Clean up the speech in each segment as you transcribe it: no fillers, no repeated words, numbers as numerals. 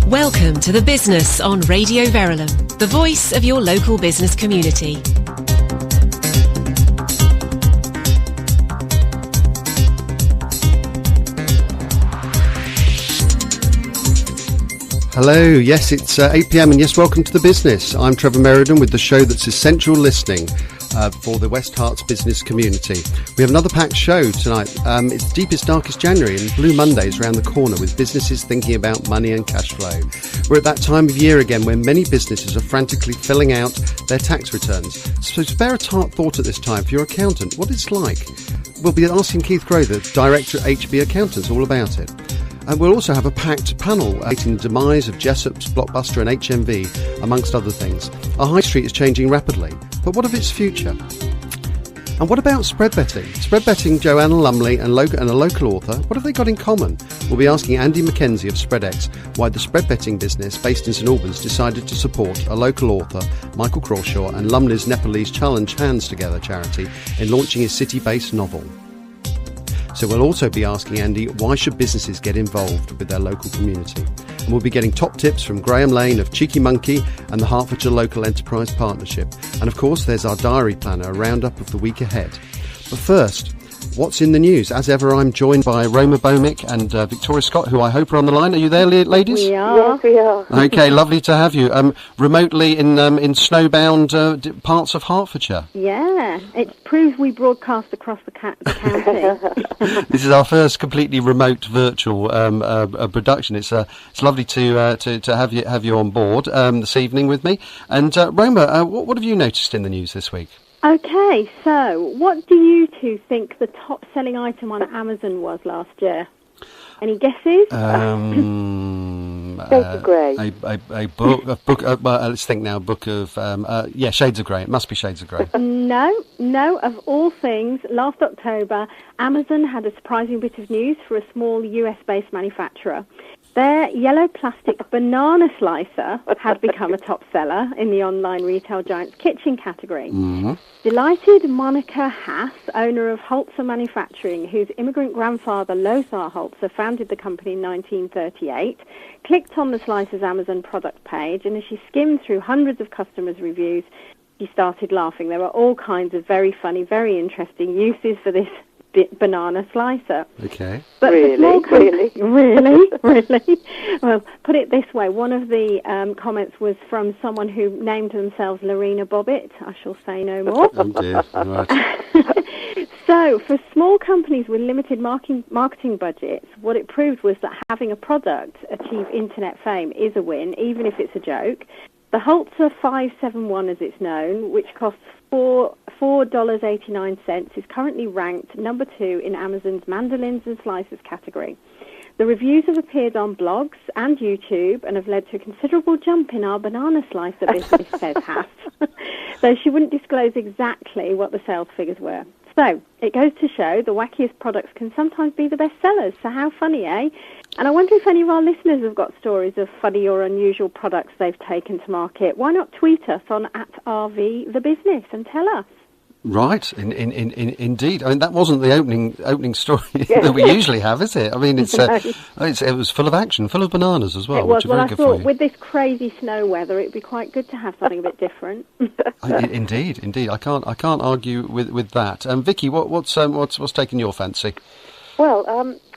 Welcome to The Business on Radio Verulam, the voice of your local business community. Hello, yes, it's 8 p.m. and yes, welcome to The Business. I'm Trevor Meriden with the show that's essential listening for the West Herts business community. We have another packed show tonight. It's deepest, darkest January and Blue Monday's around the corner with businesses thinking about money and cash flow. We're at that time of year again when many businesses are frantically filling out their tax returns. So spare a thought at this time for your accountant, what it's like. We'll be asking Keith Grow, the Director at HB Accountants, all about it. And we'll also have a packed panel relating the demise of Jessop's, Blockbuster and HMV, amongst other things. Our high street is changing rapidly, but what of its future? And what about spread betting? Spread betting, Joanna Lumley and a local author, what have they got in common? We'll be asking Andy MacKenzie of Spreadex why the spread betting business based in St Albans decided to support a local author, Michael Crawshaw, and Lumley's Nepalese Challenge Hands Together charity in launching his city-based novel. So we'll also be asking Andy, why should businesses get involved with their local community? And we'll be getting top tips from Graham Lane of Cheeky Monkey and the Hertfordshire Local Enterprise Partnership. And of course, there's our diary planner, a roundup of the week ahead. But first, what's in the news? As ever, I'm joined by Roma Bomick and Victoria Scott, who I hope are on the line. Are you there, ladies? We are. Yes, we are. Okay, lovely to have you. Remotely in snowbound parts of Hertfordshire. Yeah, it proves we broadcast across the county. This is our first completely remote virtual production. It's lovely to have you on board this evening with me. And Roma, what have you noticed in the news this week? Okay, so what do you two think the top-selling item on Amazon was last year? Any guesses? Shades of Grey. A book. Well, let's think now. A book of Shades of Grey. It must be Shades of Grey. No. Of all things, last October, Amazon had a surprising bit of news for a small US-based manufacturer. Their yellow plastic banana slicer had become a top seller in the online retail giant's kitchen category. Mm-hmm. Delighted Monica Haas, owner of Holzer Manufacturing, whose immigrant grandfather Lothar Holzer founded the company in 1938, clicked on the slicer's Amazon product page, and as she skimmed through hundreds of customers' reviews, she started laughing. There were all kinds of very funny, very interesting uses for this banana slicer. Okay. But Really? Really? Well, put it this way. One of the comments was from someone who named themselves Lorena Bobbitt. I shall say no more. Oh dear. Right. So, for small companies with limited marketing budgets, what it proved was that having a product achieve internet fame is a win, even if it's a joke. The Holzer 571, as it's known, which costs $4.89, is currently ranked number 2 in Amazon's mandolins and slices category. The reviews have appeared on blogs and YouTube and have led to a considerable jump in our banana slicer business, says Haas, though she wouldn't disclose exactly what the sales figures were. So, it goes to show the wackiest products can sometimes be the best sellers, so how funny, eh? And I wonder if any of our listeners have got stories of funny or unusual products they've taken to market. Why not tweet us on @RVTheBusiness and tell us? Right, indeed. I mean, that wasn't the opening story that we usually have, is it? I mean, it was full of action, full of bananas as well. It was. Which are very I good thought for you. with this crazy snow weather, it'd be quite good to have something a bit different. Indeed. I can't argue with that. Vicky, what's taken your fancy? Well,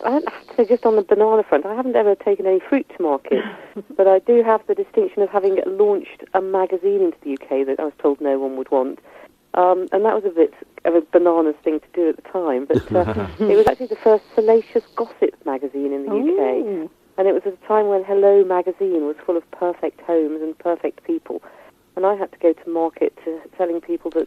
I have to say, just on the banana front, I haven't ever taken any fruit to market, but I do have the distinction of having launched a magazine into the UK that I was told no one would want. And that was a bit of a bananas thing to do at the time, but it was actually the first salacious gossip magazine in the UK. And it was at a time when Hello magazine was full of perfect homes and perfect people. And I had to go to market to telling people that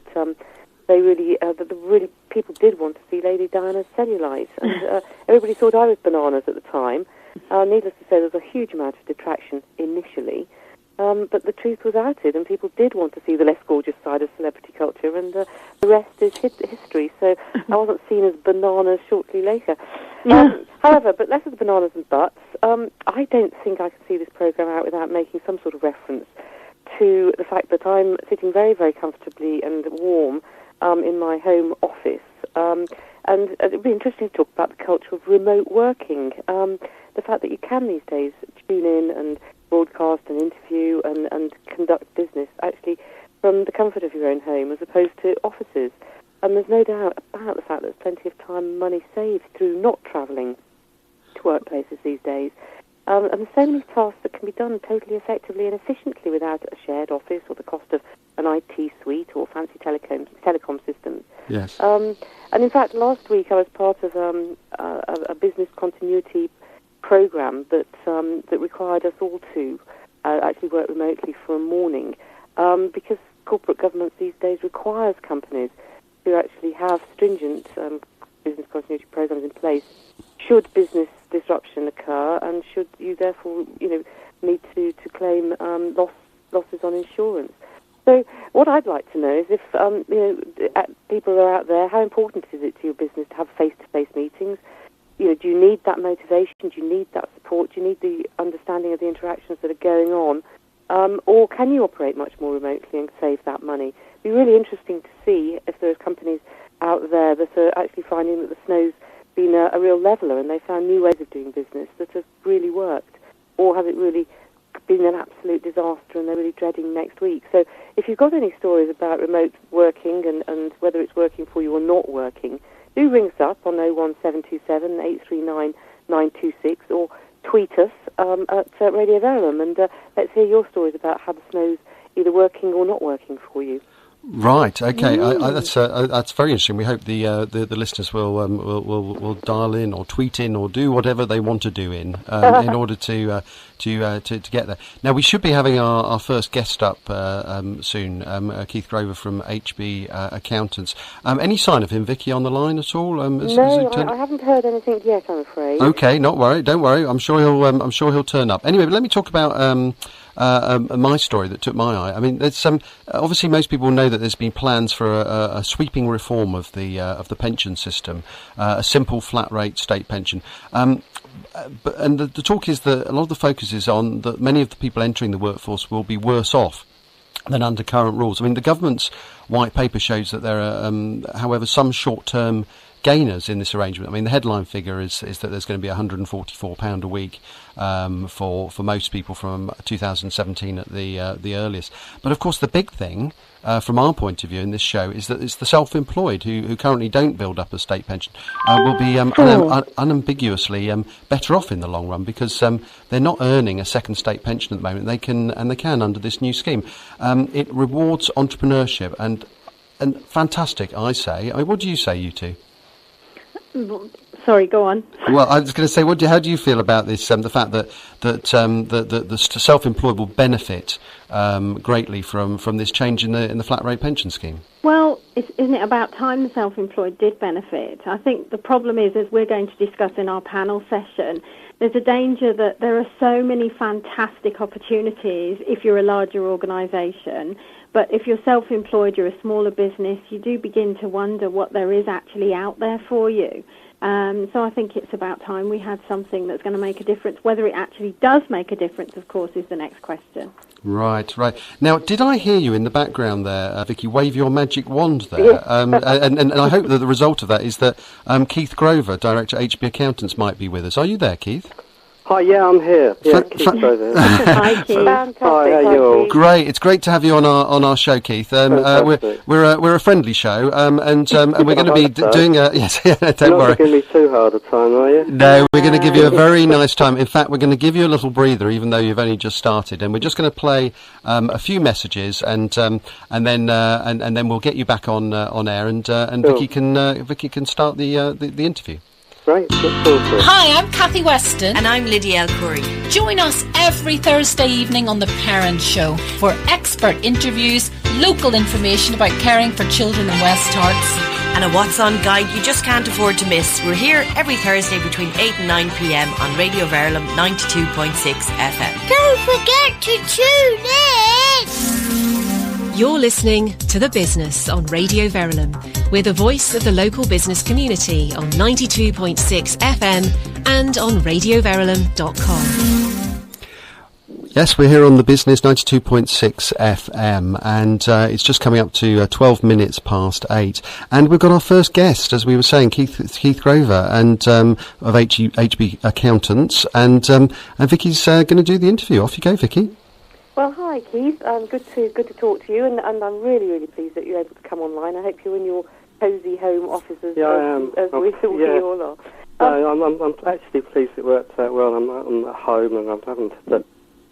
really people did want to see Lady Diana's cellulite. And everybody thought I was bananas at the time. Needless to say, there was a huge amount of detraction initially. But the truth was outed, and people did want to see the less gorgeous side of celebrity culture, and the rest is history. So I wasn't seen as bananas shortly later. However, but less of bananas and butts, I don't think I could see this programme out without making some sort of reference to the fact that I'm sitting very, very comfortably and warm in my home office. And it'd be interesting to talk about the culture of remote working. The fact that you can these days tune in and broadcast and interview and conduct business actually from the comfort of your own home as opposed to offices. And there's no doubt about the fact that there's plenty of time and money saved through not travelling to workplaces these days. And there's so many tasks that can be done totally effectively and efficiently without a shared office or the cost of an IT suite or fancy telecom systems. Yes. And in fact, last week I was part of a business continuity program that required us all to actually work remotely for a morning because corporate governance these days requires companies to actually have stringent business continuity programs in place should business disruption occur, and should you therefore need to claim losses on insurance. So what I'd like to know is if people are out there, how important is it to your business to have face-to-face meetings? Do you need that motivation? Do you need that support? Do you need the understanding of the interactions that are going on? Or can you operate much more remotely and save that money? It'd be really interesting to see if there's companies out there that are actually finding that the snow's been a real leveller and they found new ways of doing business that have really worked, or has it really been an absolute disaster and they're really dreading next week? So if you've got any stories about remote working and whether it's working for you or not working, do ring us up on 01727 839 926 or tweet us at Radio Verulam, and let's hear your stories about how the snow's either working or not working for you. Right. Okay. That's very interesting. We hope the listeners will dial in or tweet in or do whatever they want to do in order to get there. Now we should be having our first guest up soon. Keith Grover from HB Accountants. Any sign of him, Vicky, on the line at all? I haven't heard anything yet, I'm afraid. Okay. Don't worry. I'm sure he'll turn up. Anyway, but let me talk about my story that took my eye. I mean, there's obviously most people know that there's been plans for a sweeping reform of the pension system, a simple flat rate state pension. And the talk is that a lot of the focus is on that many of the people entering the workforce will be worse off than under current rules. I mean, the government's white paper shows that there are, however, some short-term gainers in this arrangement. I mean, the headline figure is that there's going to be £144 a week for most people from 2017 at the earliest. But of course, the big thing from our point of view in this show is that it's the self-employed who currently don't build up a state pension will be unambiguously better off in the long run, because they're not earning a second state pension at the moment. They can under this new scheme. It rewards entrepreneurship and fantastic, I say. I mean, what do you say, you two? Sorry, go on. Well, I was going to say, how do you feel about this? The fact that the self-employed will benefit greatly from this change in the flat rate pension scheme. Well, isn't it about time the self-employed did benefit? I think the problem is, as we're going to discuss in our panel session, there's a danger that there are so many fantastic opportunities if you're a larger organisation. But if you're self-employed, you're a smaller business, you do begin to wonder what there is actually out there for you. So I think it's about time we had something that's going to make a difference. Whether it actually does make a difference, of course, is the next question. Right. Now, did I hear you in the background there, Vicky, wave your magic wand there? Yes. And I hope that the result of that is that Keith Grover, Director HB Accountants, might be with us. Are you there, Keith? Hi, yeah, I'm here. Yeah, Keith Grover. Hi, Keith. Fantastic. Hi, how are you all? Great, it's great to have you on our show, Keith. We're a friendly show, and we're going to be doing a yes. Don't worry. You're not going to be too hard a time, are you? No, we're going to give you a very nice time. In fact, we're going to give you a little breather, even though you've only just started, and we're just going to play a few messages, and then we'll get you back on air, and Sure. Vicky can start the interview. Great, look forward to it. Hi, I'm Kathy Weston. And I'm Lydia L. Curry. Join us every Thursday evening on The Parent Show for expert interviews, local information about caring for children in West Hearts, And a What's On guide you just can't afford to miss. We're here every Thursday between 8 and 9 p.m. on Radio Verulam 92.6 FM. Don't forget to tune in! You're listening to The Business on Radio Verulam. We're the voice of the local business community on 92.6 FM and on radioverulam.com. Yes, we're here on the Business 92.6 FM, and it's just coming up to 12 minutes past 8. And we've got our first guest, as we were saying, Keith Grover, and of HB Accountants, and Vicky's going to do the interview. Off you go, Vicky. Well, hi, Keith. Good to talk to you, and I'm really, really pleased that you're able to come online. I hope you're in your cosy home offices, Yeah, I am. as we all are. No, I'm actually pleased it worked out well. I'm at home, and I'm having to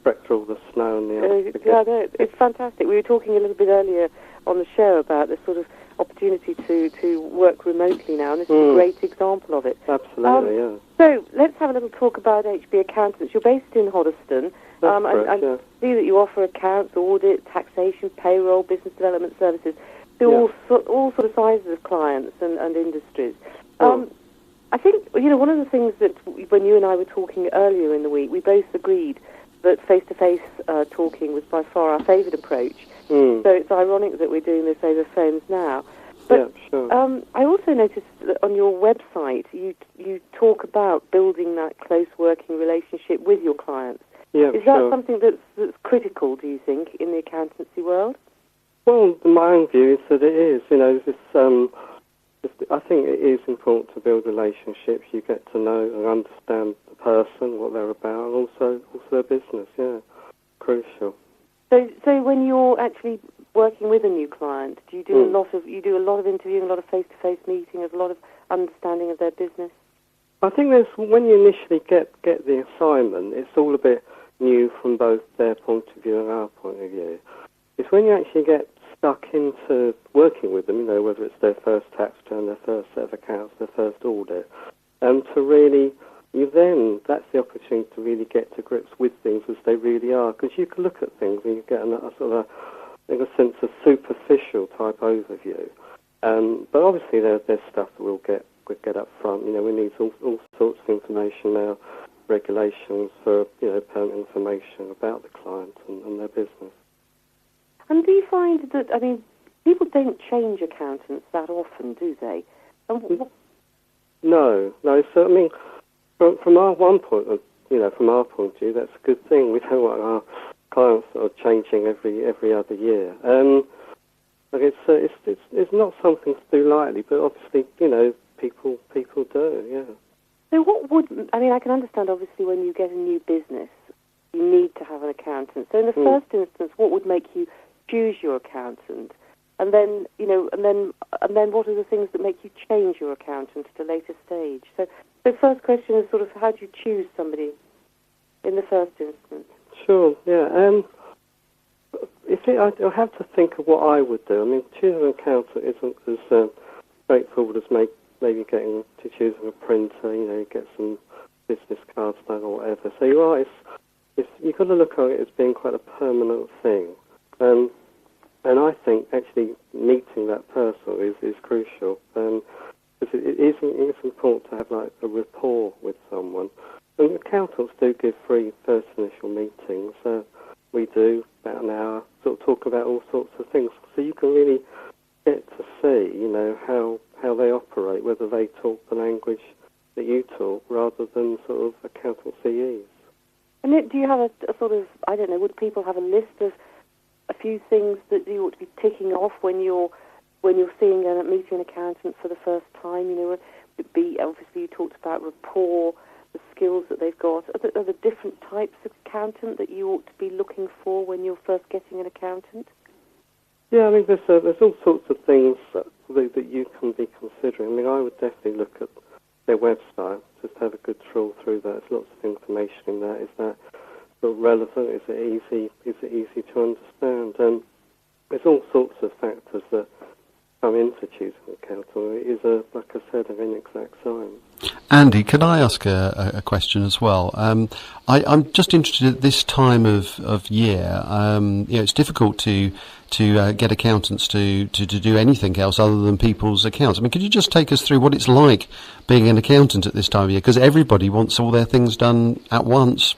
break through all the snow and the ice. Yeah, no, it's fantastic. We were talking a little bit earlier on the show about this sort of opportunity to work remotely now, and this is a great example of it. Absolutely, yeah. So let's have a little talk about HB Accountants. You're based in Hoddesdon. That's correct, I see that you offer accounts, audit, taxation, payroll, business development services to all sort of sizes of clients and industries. I think, one of the things that when you and I were talking earlier in the week, we both agreed that face-to-face talking was by far our favourite approach. So it's ironic that we're doing this over phones now. But I also noticed that on your website you talk about building that close working relationship with your clients. Yeah, is that something that's critical, do you think, in the accountancy world? Well, my own view is that it is. I think it is important to build relationships. You get to know and understand the person, what they're about, and also their business. Yeah, crucial. So when you're actually working with a new client, do you do a lot of interviewing, a lot of face-to-face meeting, a lot of understanding of their business? I think when you initially get the assignment, it's all a bit new from both their point of view and our point of view. It's when you actually get stuck into working with them, whether it's their first tax return, their first set of accounts, their first audit, and to really, that's the opportunity to really get to grips with things as they really are, because you can look at things and you get a sort of, in a sense, a superficial type overview. But obviously there's stuff that we'll get up front. We need all sorts of information now, regulations for, permanent information about the client and their business. And do you find that, people don't change accountants that often, do they? No. So, from our point of view, that's a good thing. We don't want our clients are changing every other year. It's not something to do lightly, but obviously, people do, yeah. So I can understand, obviously, when you get a new business, you need to have an accountant. So in the first instance, what would make you choose your accountant? And then, what are the things that make you change your accountant at a later stage? So the first question is sort of, how do you choose somebody in the first instance? Sure, yeah. I have to think of what I would do. Choosing an accountant isn't as straightforward as maybe getting to choosing a printer, get some business cards done or whatever. So you've got to look at it as being quite a permanent thing. And I think actually meeting that person is crucial. Because it is important to have a rapport with someone. And accountants do give free first initial meetings. We do about an hour, sort of talk about all sorts of things. So you can really get to see, how they operate, whether they talk the language that you talk rather than sort of accountancy ease. And do you have a sort of, would people have a list of a few things that you ought to be ticking off when you're seeing and meeting an accountant for the first time? Obviously you talked about rapport, the skills that they've got. Are there different types of accountant that you ought to be looking for when you're first getting an accountant? Yeah, there's all sorts of things that you can be considering. I would definitely look at their website, just have a good trawl through that. There's lots of information in that. Is that sort of relevant? Is it easy to understand? And there's all sorts of factors that come into choosing an accountant. It is, like I said, an inexact science. Andy, can I ask a question as well? I'm just interested at this time of year. It's difficult to get accountants to do anything else other than people's accounts. Could you just take us through what it's like being an accountant at this time of year? Because everybody wants all their things done at once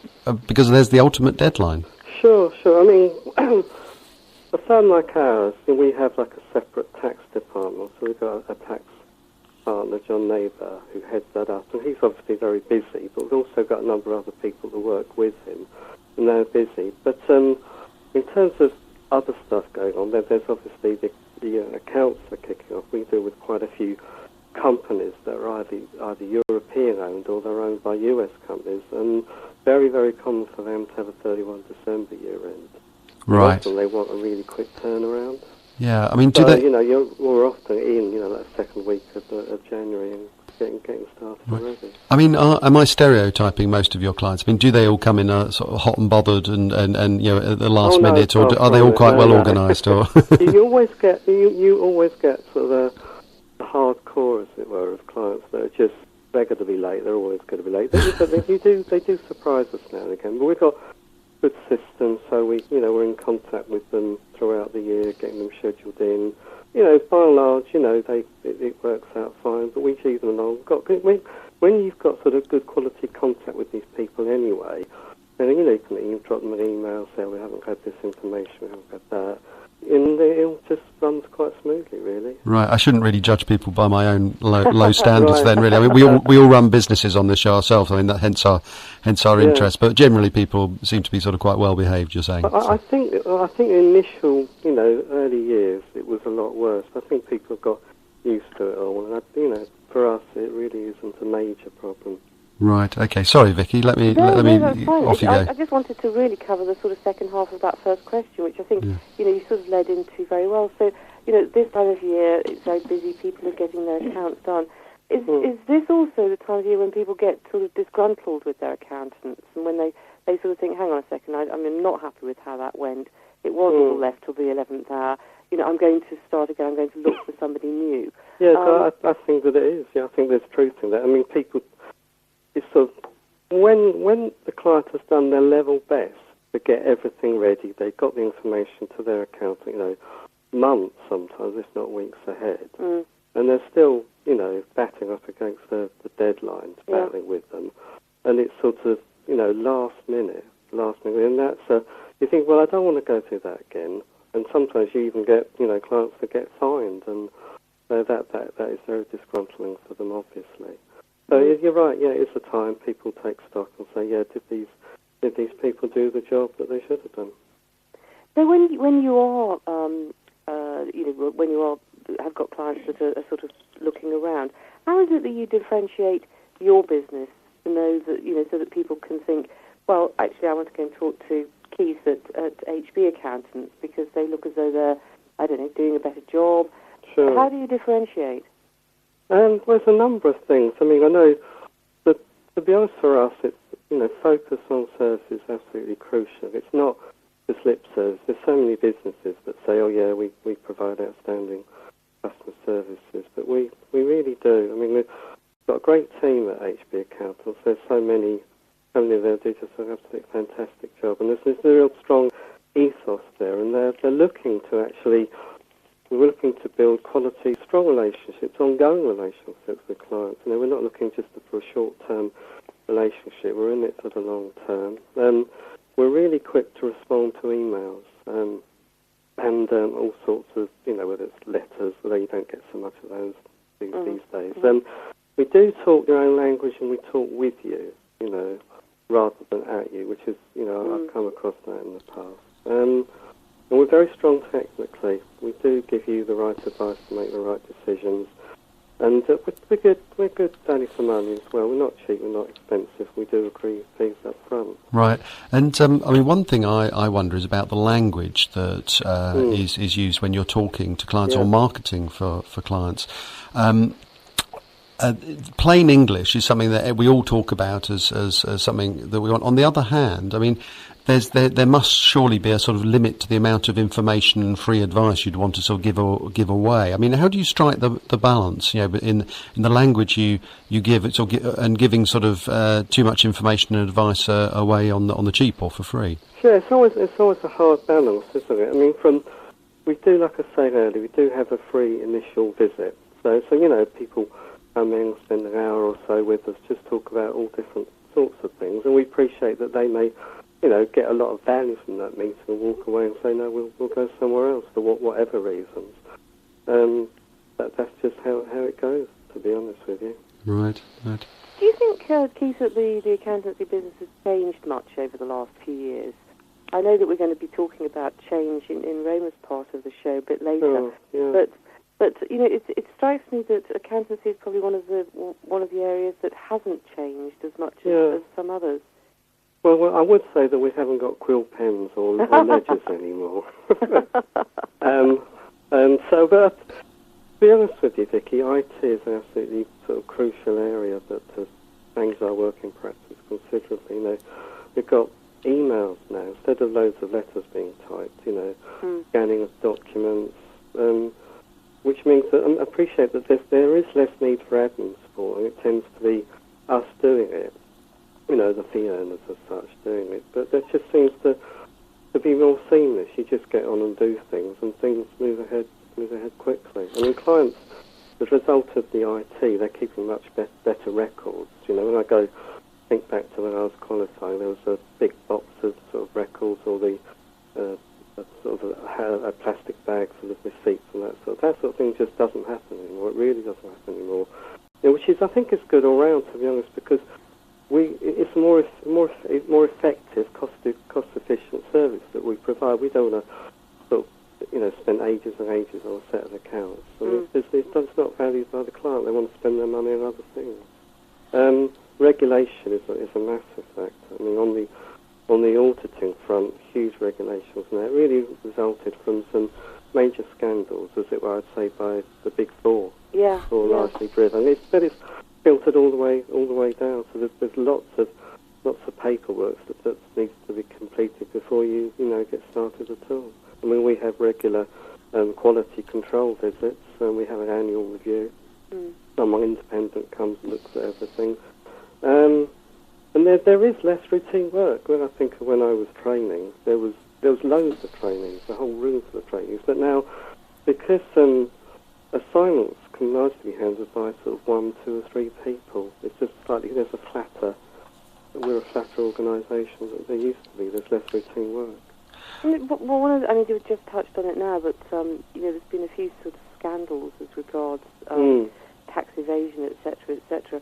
because there's the ultimate deadline. Sure. A firm like ours, we have a separate tax department. So we've got a tax partner, John Neighbour, who heads that up, and he's obviously very busy, but we've also got a number of other people that work with him. and they're busy. But in terms of other stuff going on, there's obviously the accounts are kicking off. We deal with quite a few companies that are either European owned or they're owned by US companies, and very, very common for them to have a 31 December year end. Right. Often they want a really quick turnaround. Yeah, I mean, so, we're often in, that second week of January and getting started already. I mean, am I stereotyping most of your clients? I mean, do they all come in sort of hot and bothered and at the last minute, or are they all quite well organised? Or you always get sort of the hardcore, as it were, of clients that are just, they're going to be late. They're always going to be late. They do surprise us now and again. But we've got good systems, so we're in contact with them throughout the year, getting them scheduled in. By and large, it works out fine, but we cheese them along. When you've got sort of good quality contact with these people anyway, then you can drop them an email, say we haven't had this information, we haven't had that, and it just runs quite smoothly, really. Right, I shouldn't really judge people by my own low standards then, really. I mean, we all run businesses on this show ourselves. I mean, that hence our interest. But generally, people seem to be sort of quite well behaved. You're saying? I think the initial, early years, it was a lot worse. I think people got used to it all, and for us, it really isn't a major problem. Right. Okay. Sorry, Vicky. Let me off you go. I just wanted to really cover the sort of second half of that first question, which I think you sort of led into very well. So this time of year it's very busy. People are getting their accounts done. Is this also the time of year when people get sort of disgruntled with their accountants, and when they sort of think, hang on a second, I'm not happy with how that went. It was all left till the 11th hour. I'm going to start again. I'm going to look for somebody new. Yeah, I think that it is. Yeah, I think there's truth in that. I mean, people. It's sort of, when the client has done their level best to get everything ready, they've got the information to their accountant, months sometimes, if not weeks ahead, and they're still, batting up against the deadlines, battling with them, and it's sort of, last minute, and that's you think, well, I don't want to go through that again, and sometimes you even get, clients that get fined, and that is very disgruntling for them, obviously. So you're right. Yeah, it's a time people take stock and say, "Yeah, did these people do the job that they should have done?" So when you are, when you have got clients that are sort of looking around, how is it that you differentiate your business to know that so that people can think, well, actually, I want to go and talk to Keith at HB Accountants because they look as though they're, doing a better job. Sure. How do you differentiate? There's a number of things. I mean, I know that, to be honest, for us, it's, focus on service is absolutely crucial. It's not just lip service. There's so many businesses that say, oh, yeah, we provide outstanding customer services, but we really do. I mean, we've got a great team at HB Accountants. There's so many of them do just an absolutely fantastic job, and there's a real strong ethos there, and they're looking to actually... We're looking to build quality, strong relationships, ongoing relationships with clients. We're not looking just for a short-term relationship. We're in it for the long term. We're really quick to respond to emails and all sorts of, whether it's letters, although you don't get so much of those these days. We do talk your own language and we talk with you, rather than at you, which is, I've come across that in the past. And we're very strong technically. We do give you the right advice to make the right decisions. And we're good value for money as well. We're not cheap, we're not expensive. We do agree things up front. Right. And, one thing I wonder is about the language that is used when you're talking to clients or marketing for clients. Plain English is something that we all talk about as something that we want. On the other hand, I mean, there must surely be a sort of limit to the amount of information and free advice you'd want to sort of give away. I mean, how do you strike the balance? In the language you give, and giving sort of too much information and advice away on the cheap or for free. Sure, it's always a hard balance, isn't it? I mean, we do, like I said earlier, we do have a free initial visit. So people come in, spend an hour or so with us, just talk about all different sorts of things, and we appreciate that they may. Get a lot of value from that meeting and walk away and say, no, we'll go somewhere else for whatever reasons. That's just how it goes, to be honest with you. Right. Do you think, Keith, that the accountancy business has changed much over the last few years? I know that we're going to be talking about change in Roma's part of the show a bit later, but it strikes me that accountancy is probably one of the areas that hasn't changed as much as some others. Well, I would say that we haven't got quill pens or ledgers anymore. But to be honest with you, Vicky, IT is an absolutely sort of crucial area that has changed our working practice considerably. We've got emails now instead of loads of letters being typed. Scanning of documents, which means that I appreciate that there is less need for admin support, and it tends to be us doing it. The fee earners as such doing it, but there just seems to be more seamless. You just get on and do things, and things move ahead quickly. I mean, clients, as a result of the IT, they're keeping much better records. When I think back to when I was qualifying, there was a big box of sort of records, or the sort of a plastic bag full of receipts and that sort of thing just doesn't happen anymore. It really doesn't happen anymore. Which is, I think, is good all round, to be honest, because it's more effective, cost efficient service that we provide. We don't want to sort of, spend ages and ages on a set of accounts. It's not valued by the client. They want to spend their money on other things. Regulation is a massive factor. I mean, on the auditing front, huge regulations, and it really resulted from some major scandals, as it were, I'd say, by the Big Four. Largely driven. It's filtered all the way down. So there's lots of paperwork that needs to be completed before you get started at all. I mean, we have regular quality control visits, and we have an annual review. Someone independent comes and looks at everything, and there is less routine work. When I think of when I was training, there was loads of trainings, a whole room full of trainings. But now, because assignments can largely be handled by sort of 1, 2 or 3 people. It's just slightly, we're a flatter organisation than there used to be. There's less routine work. Well, you just touched on it now, but there's been a few sort of scandals as regards tax evasion, etc., etc.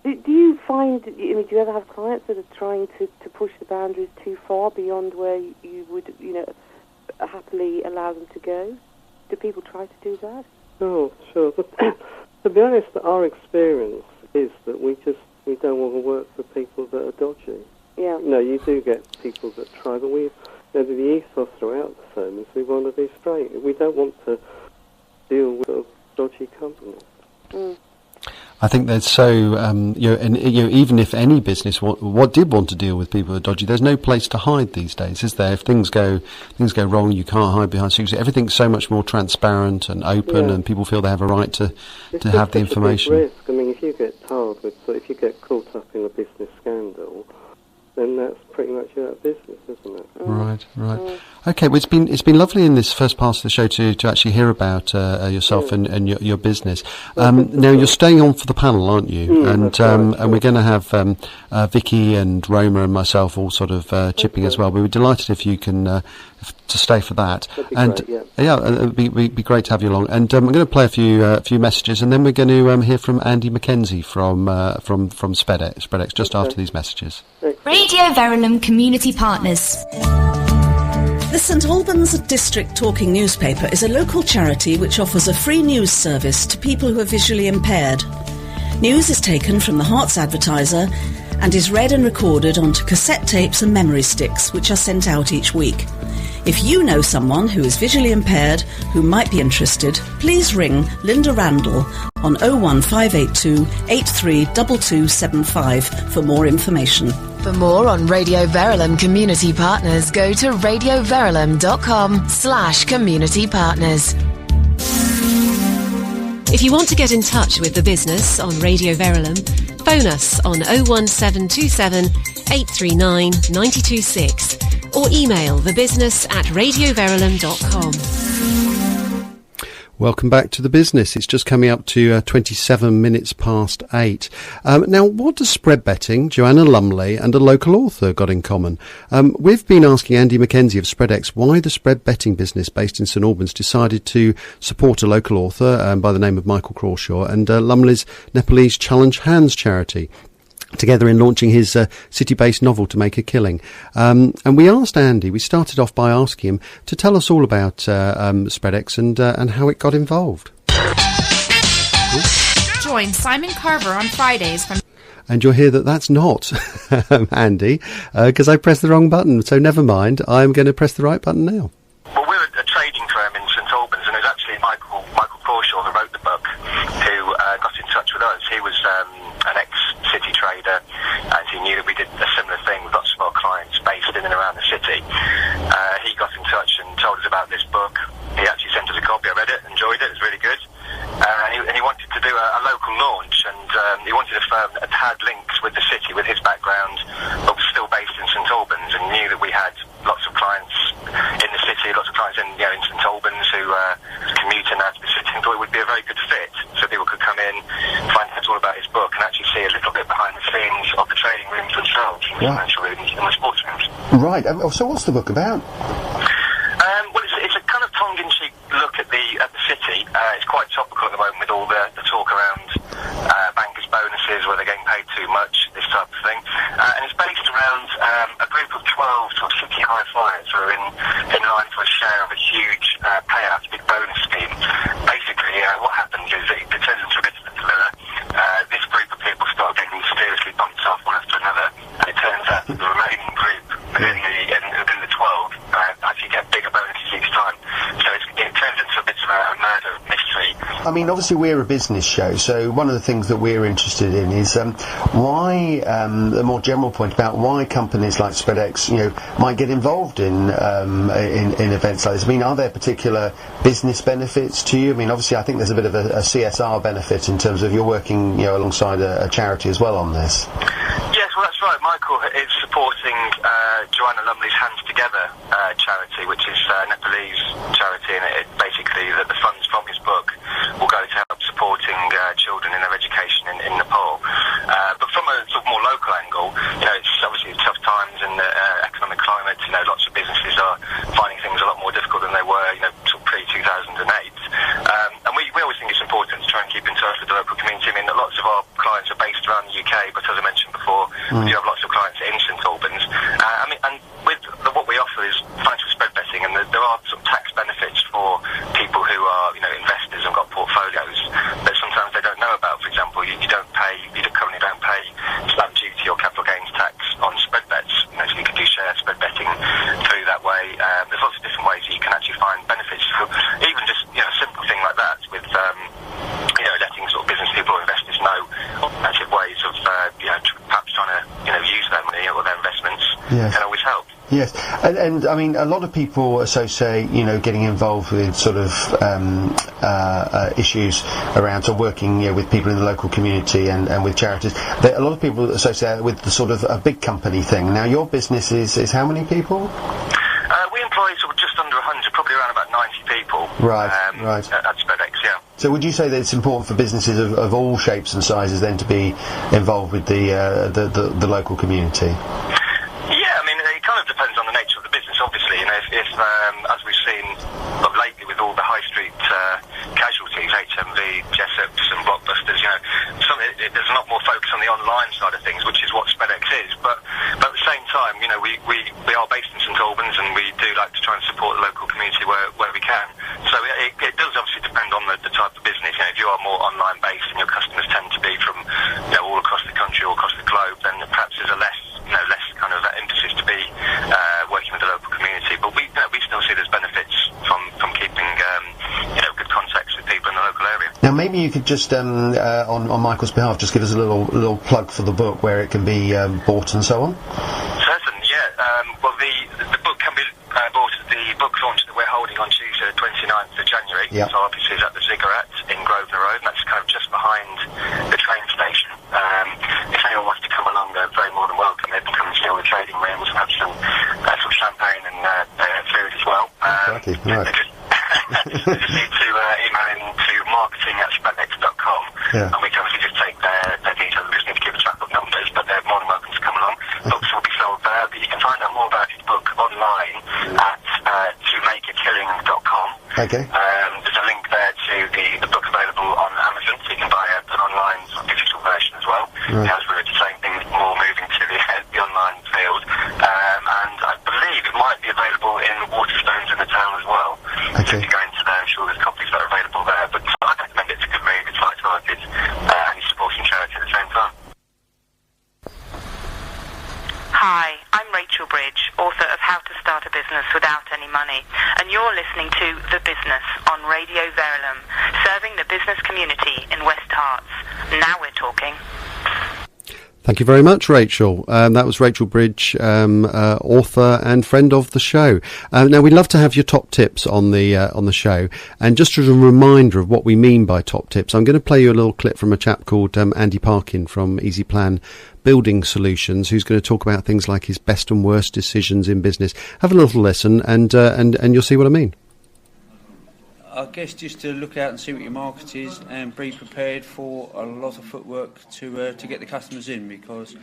Do you find? Do you ever have clients that are trying to push the boundaries too far beyond where you would, happily allow them to go? Do people try to do that? Oh, sure. But to be honest, our experience is that we don't want to work for people that are dodgy. Yeah. No, you do get people that try, but the ethos throughout the firm is we want to be straight. We don't want to deal with sort of dodgy companies. I think there's even if any business what did want to deal with people who are dodgy, there's no place to hide these days, is there? If things go wrong, you can't hide behind secrecy. Everything's so much more transparent and open, and people feel they have a right to have the information. It's a big risk. I mean, if you get tarred with, if you get caught up in a business scandal, then that's pretty much out of business, isn't it? Right. Okay, well, it's been lovely in this first part of the show to actually hear about yourself and your business. Now you're staying on for the panel, aren't you? And we're going to have Vicky and Roma and myself all sort of chipping as well. We were delighted if you can to stay for that. That'd be it'd be great to have you along. And I'm going to play a few messages, and then we're going to hear from Andy MacKenzie from Spreadex just after these messages. Radio Verulam Community Partners. The St Albans District Talking Newspaper is a local charity which offers a free news service to people who are visually impaired. News is taken from the Hearts Advertiser and is read and recorded onto cassette tapes and memory sticks, which are sent out each week. If you know someone who is visually impaired who might be interested, please ring Linda Randall on 01582 832275 for more information. For more on Radio Verulam Community Partners, go to radioverulam.com/community partners. If you want to get in touch with the business on Radio Verulam, phone us on 01727 839 926 or email thebusiness@radioverulam.com. Welcome back to the business. It's just coming up to 27 minutes past 8. Now, what does spread betting, Joanna Lumley, and a local author got in common? We've been asking Andy MacKenzie of Spreadex why the spread betting business based in St Albans decided to support a local author by the name of Michael Crawshaw and Lumley's Nepalese Challenge Hands charity, together in launching his city-based novel To Make a Killing. And we asked Andy, we started off by asking him to tell us all about Spreadex and how it got involved. Join Simon Carver on Fridays from... And you'll hear that that's not Andy, because I pressed the wrong button, so never mind, I'm going to press the right button now. Well, we're a trading firm in St Albans, and it was actually Michael Crawshaw who wrote the book who got in touch with us. He was an ex-city trader, and he knew that we did a similar thing with lots of our clients based in and around the city. He got in touch and told us about this book. He actually sent us a copy. I read it, enjoyed it, it was really good. And he wanted to do a local launch, and he wanted a firm that had links with the city, with his background, but was still based in St Albans, and knew that we had lots of clients in the city, lots of clients in St Albans who commuting out to the city, and thought it would be a very good fit, so people could come in, find out all about his book, and actually see a little bit behind the scenes of the trading rooms themselves, and the financial rooms and the sports rooms. Right. So what's the book about? Well, it's a kind of tongue-in-cheek look at the city. It's quite topical at the moment with all the talk around bankers' bonuses, where they're getting paid too much, this type of thing. And it's based around a group of 12 sort of city high flyers who are in line for a share of a huge payout, a big bonus scheme. Basically, what happens is it turns into a bit of a thriller. This group of people start getting mysteriously bumped off one after another, and it turns out that the remaining group within the 12 actually get bigger bonuses each time. So it turns into a bit of a murder mystery. I mean, obviously we're a business show, so one of the things that we're interested in is why, a more general point about why companies like Spreadex, might get involved in events like this. I mean, are there particular business benefits to you? I mean, obviously I think there's a bit of a CSR benefit in terms of you're working, alongside a charity as well on this. Yes, well that's right. Michael is supporting Joanna Lumley's Hands Together charity, which is a Nepalese charity, and it basically the funds from his book will go to help supporting children in their education in Nepal. But from a sort of more local angle, it's obviously tough times in the economic climate. Lots of businesses are finding things a lot more difficult than they were, sort of pre-2008. And we always think it's important to try and keep in touch with the local community. I mean, lots of our clients are based around the UK, but as I mentioned before, we do have lots of clients in St Albans. And with what we offer is financial spread betting, and there are some tax benefits for people who are, investors and got portfolios that sometimes they don't know about. For example, you currently don't pay stamp duty or capital gains tax on spread bets. So you can do share spread betting through that way. There's lots of different ways that you can actually find benefits. So even just a simple thing like that, with letting sort of business people or investors know alternative ways of perhaps trying to use their money or their investments can always help. Yes, and I mean, a lot of people associate, getting involved with sort of issues around sort of working, with people in the local community and with charities. A lot of people associate it with the sort of a big company thing. Now, your business is how many people? We employ sort of just under 100, probably around about 90 people. Right. At Spreadex, yeah. So would you say that it's important for businesses of all shapes and sizes then to be involved with the local community? Yeah, I mean, it kind of depends on the nature of the business, obviously. If as we've seen lately with all the high street casualties, HMV, Jessops and Blockbusters, there's a lot more focus on the online side of things, which is what Spreadex is. But at the same time, we are based in St Albans, and we do like to try and support the local community where we can. So it does obviously depend on the type of business. If you are more online based and your customers tend to be from all across the country or across the globe, then perhaps there's a less kind of emphasis to be working with the local community. But we still see there's benefits from keeping good contacts with people in the local area. Now, maybe you could just on Michael's behalf just give us a little plug for the book, where it can be bought and so on. Certainly, yeah. Well, the book can be bought at the book launch that we're holding on Tuesday, the 29th of January. Yep. So obviously it's at the Ziggurat in Grosvenor Road, and that's kind of just behind the train station. If anyone wants to come along, they're very more than welcome. They can come and see all the trading rooms and have some champagne and food as well. Right. They just need to email Yeah. And we can obviously just take their details. We just need to give a track of numbers, but they're more than welcome to come along. Books will be sold there, but you can find out more about his book online at tomakeakilling.com. Okay. There's a link there to the book available on Amazon, so you can buy an online digital version as well. Right. As we're the same thing, more moving to the online field. And I believe it might be available in Waterstones in the town as well. Okay. So if you go into there, I'm sure there's copies that are available there. But I recommend it's a good move. It's light-hearted, and you're supporting charity at the same time. Hi, I'm Rachel Bridge, author of How to Start a Business Without Any Money, and you're listening to The Business on Radio Verulam, serving the business community in West Herts. Now we're talking. Thank you very much, Rachel. That was Rachel Bridge, author and friend of the show. Now, we'd love to have your top tips on the show. And just as a reminder of what we mean by top tips, I'm going to play you a little clip from a chap called Andy Parkin from Easy Plan Building Solutions, who's going to talk about things like his best and worst decisions in business. Have a little listen, and you'll see what I mean. I guess just to look out and see what your market is and be prepared for a lot of footwork to get the customers in, because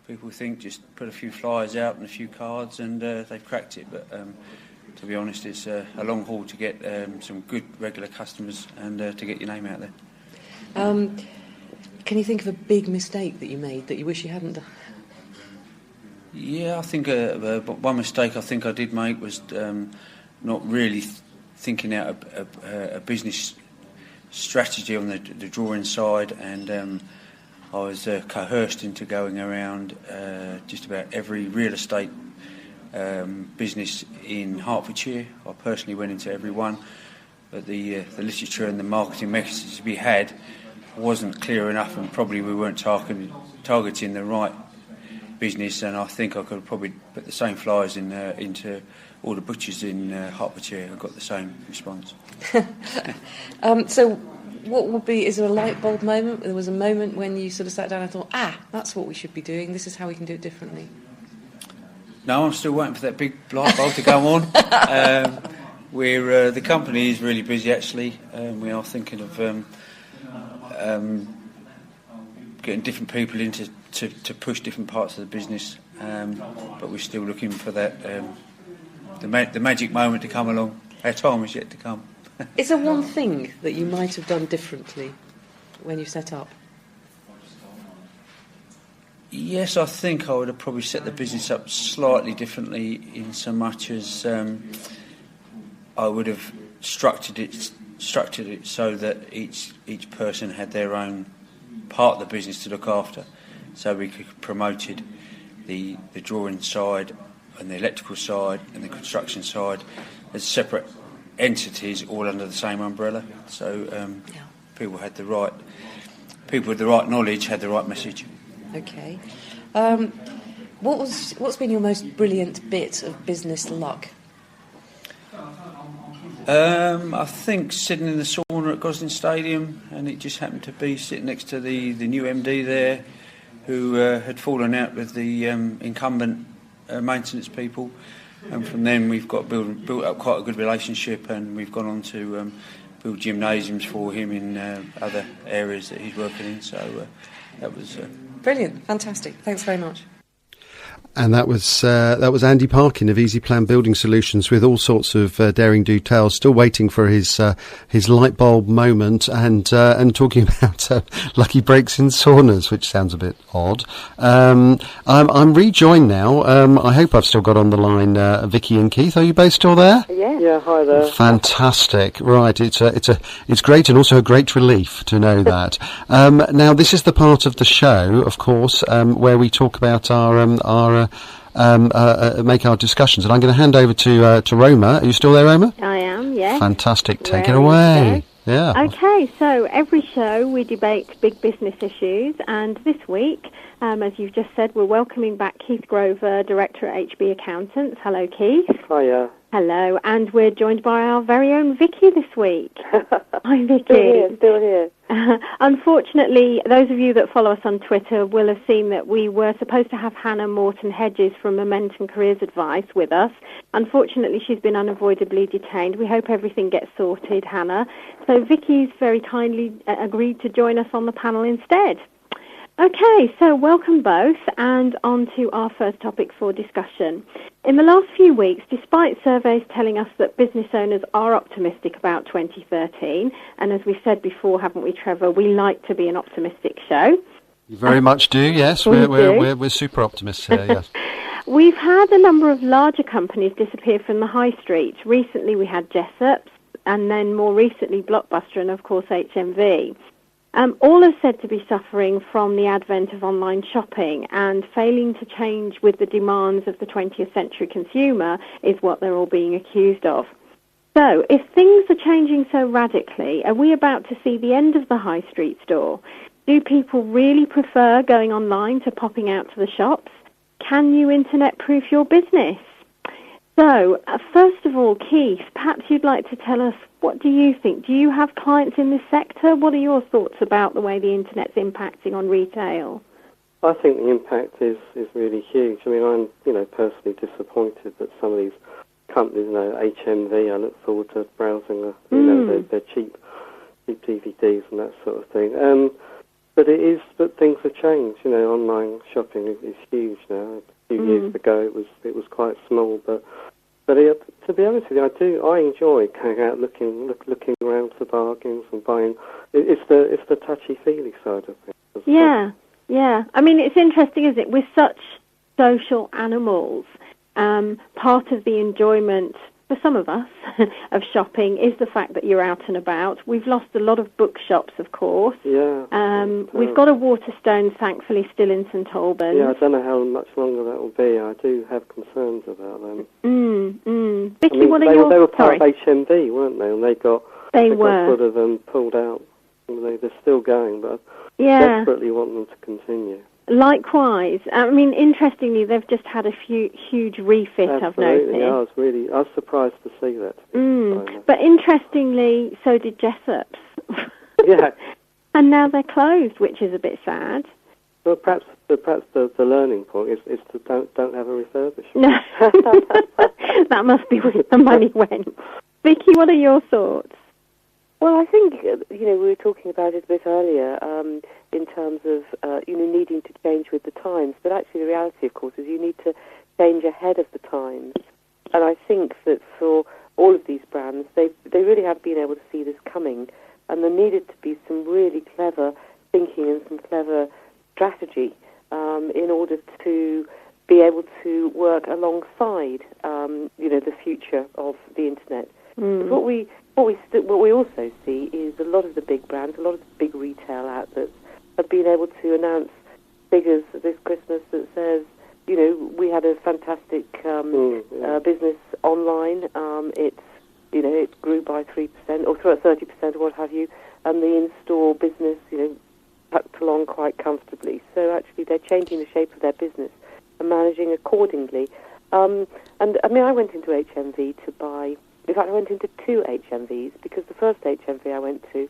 people think just put a few flyers out and a few cards and they've cracked it. But to be honest, it's a long haul to get some good regular customers and to get your name out there. Can you think of a big mistake that you made that you wish you hadn't done? Yeah, I think one mistake I think I did make was not really thinking out a business strategy on the drawing side, and I was coerced into going around just about every real estate business in Hertfordshire. I personally went into every one, but the literature and the marketing messages we had wasn't clear enough, and probably we weren't targeting the right business, and I think I could have probably put the same flyers into all the butchers in Hertfordshire and got the same response. So what would be, is there a light bulb moment? There was a moment when you sort of sat down and thought, that's what we should be doing, this is how we can do it differently? No, I'm still waiting for that big light bulb to go on. The company is really busy actually. We are thinking of getting different people in to push different parts of the business, but we're still looking for that the magic moment to come along. Our time is yet to come. Is there one thing that you might have done differently when you set up? Yes, I think I would have probably set the business up slightly differently, in so much as I would have structured it so that each person had their own part of the business to look after, so we could have promoted the drawing side and the electrical side and the construction side as separate entities, all under the same umbrella. So people with the right knowledge had the right message. Okay. What's been your most brilliant bit of business luck? I think sitting in the sauna at Gosling Stadium, and it just happened to be sitting next to the new MD there, who had fallen out with the incumbent maintenance people, and from then we've got built up quite a good relationship, and we've gone on to build gymnasiums for him in other areas that he's working in. So that was brilliant, fantastic. Thanks very much. And that was Andy Parkin of Easy Plan Building Solutions, with all sorts of daring do tales. Still waiting for his light bulb moment, and talking about lucky breaks in saunas, which sounds a bit odd. I'm rejoined now. I hope I've still got on the line Vicky and Keith. Are you both still there? Yeah. Hi there. Fantastic. Right. It's great, and also a great relief to know that. Now, this is the part of the show, of course, where we talk about our make our discussions, and I'm going to hand over to Roma. Are you still there, Roma? I am, yes. Fantastic. Take it away. Yeah. Okay, so every show we debate big business issues, and this week, as you've just said, we're welcoming back Keith Grover, Director at HB Accountants. Hello, Keith. Hiya. Hello, and we're joined by our very own Vicky this week. Hi, Vicky. Still here. Unfortunately, those of you that follow us on Twitter will have seen that we were supposed to have Hannah Morton-Hedges from Momentum Careers Advice with us. Unfortunately, she's been unavoidably detained. We hope everything gets sorted, Hannah. So Vicky's very kindly agreed to join us on the panel instead. Okay, so welcome both, and on to our first topic for discussion. In the last few weeks, despite surveys telling us that business owners are optimistic about 2013, and as we said before, haven't we, Trevor, we like to be an optimistic show. You very much do, yes. We're super optimists here, yes. We've had a number of larger companies disappear from the high street. Recently we had Jessop's, and then more recently Blockbuster, and of course HMV. All are said to be suffering from the advent of online shopping, and failing to change with the demands of the 20th century consumer is what they're all being accused of. So, if things are changing so radically, are we about to see the end of the high street store? Do people really prefer going online to popping out to the shops? Can you internet-proof your business? So, first of all, Keith, perhaps you'd like to tell us, what do you think? Do you have clients in this sector? What are your thoughts about the way the Internet's impacting on retail? I think the impact is really huge. I mean, I'm, personally disappointed that some of these companies, HMV, I look forward to browsing, their cheap DVDs and that sort of thing. But things have changed. Online shopping is huge now. A few years ago, it was quite small, but to be honest with you, I enjoy going out looking around for bargains and buying. It's the touchy-feely side of things. Yeah. I mean, it's interesting, isn't it? We're such social animals. Part of the enjoyment for some of us of shopping is the fact that you're out and about. We've lost a lot of bookshops, of course. Yeah. We've got a Waterstones, thankfully, still in St Albans. Yeah, I don't know how much longer that will be. I do have concerns about them. Vicky, what are your... They were part of HMV, weren't they? And they got sort of pulled out. They're still going, but I desperately want them to continue. Likewise. I mean, interestingly, they've just had a huge refit, I've noticed. Yeah, I was surprised to see that. But interestingly, so did Jessop's. Yeah. And now they're closed, which is a bit sad. Well, perhaps the learning point is to don't have a refurbishment. No. That must be where the money went. Vicky, what are your thoughts? Well, I think, we were talking about it a bit earlier in terms of, needing to change with the times. But actually the reality, of course, is you need to change ahead of the times. And I think that for all of these brands, they really have been able to see this coming. And there needed to be some really clever thinking and some clever strategy in order to be able to work alongside, the future of the Internet. What we also see is a lot of the big brands, a lot of the big retail outlets have been able to announce figures this Christmas that says, we had a fantastic business online. It grew by 3% or 30% or what have you, and the in-store business, tucked along quite comfortably. So actually, they're changing the shape of their business and managing accordingly. And I mean, I went into HMV to buy. In fact, I went into 2 HMVs because the first HMV I went to,